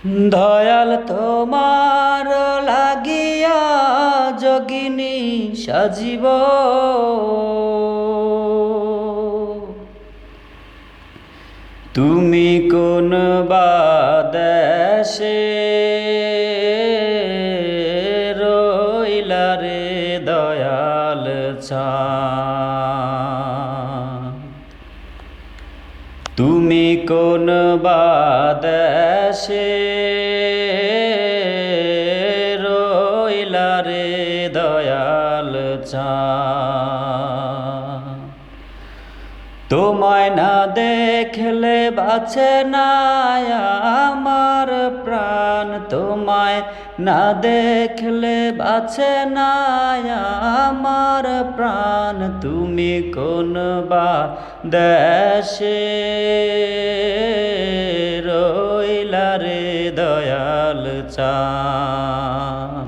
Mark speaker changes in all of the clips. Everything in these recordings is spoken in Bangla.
Speaker 1: দয়াল তোমার লাগিয়া যোগিনী সাজিব, তুমি কোন বা দেশে রইলা রে দয়াল চাঁদ। তুমি কোন বা দেশে রইলা রে দয়াল চাঁদ। তোমায় না দেখলে বাঁচে না আমার প্রাণ, তোমায় না দেখলে বাঁচে না আমার প্রাণ। তুমি কোন বা দেশে রইলা রে দয়াল চাঁদ।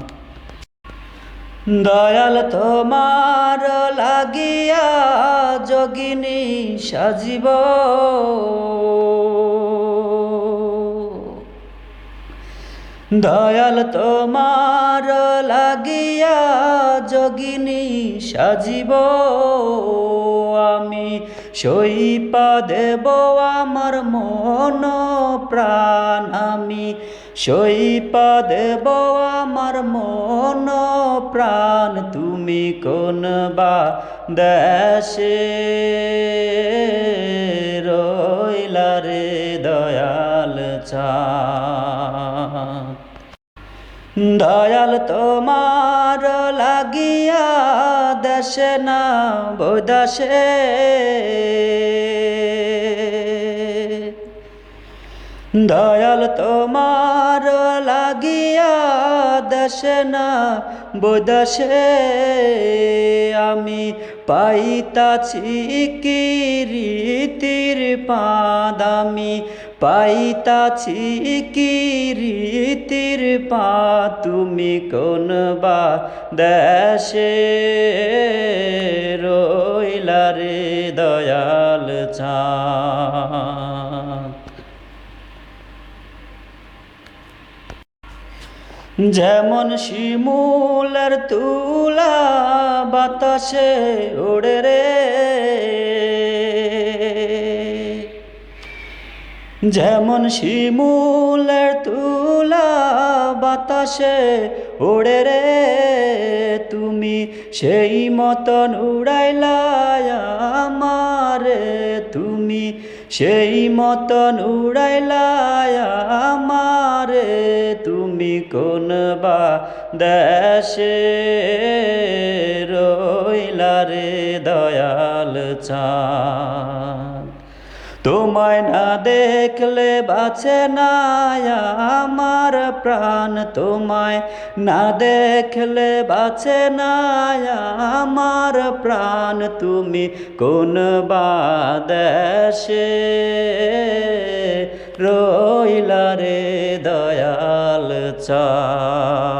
Speaker 1: দয়াল তোমার লাগিয়া যোগিনী সাজিব, দয়াল তোমার লাগিয়া যোগিনী সাজিব। আমি সইপা দেব আমার মন প্রাণ, আমি সইপা দেব আমার মন প্রাণ। তুমি কোন বা দেশে রইলা রে দয়াল চাঁদ। দয়াল তোমার লাগিয়া দেশে না বৈদাসে, দয়াল তোমার লাগিয়া দেশে না বৈদাসে। আমি পাইতাছি কিরীতির পাদ, আমি পাইতাছি কিরীতির পাদ। তুমি কোন বা দেশে রইলা রে দয়াল চাঁদ। যেমন শিমুলের তুলা বাতাসে ওড়ে রে, যেমন শিমুলের তুলা বাতাসে ওড়ে রে, তুমি সেই মতন উড়াইলা আমারে, তুমি সেই মতন উড়াইলা আমারে। তুমি কোন বা দেশে রইলা রে দয়াল চাঁদ। তোমায় না দেখলে বাঁচে না আমার প্রাণ, তোমায় না দেখলে বাঁচে না আমার প্রাণ। তুমি কোন বা দেশে রইলা রে দয়াল চাঁদ।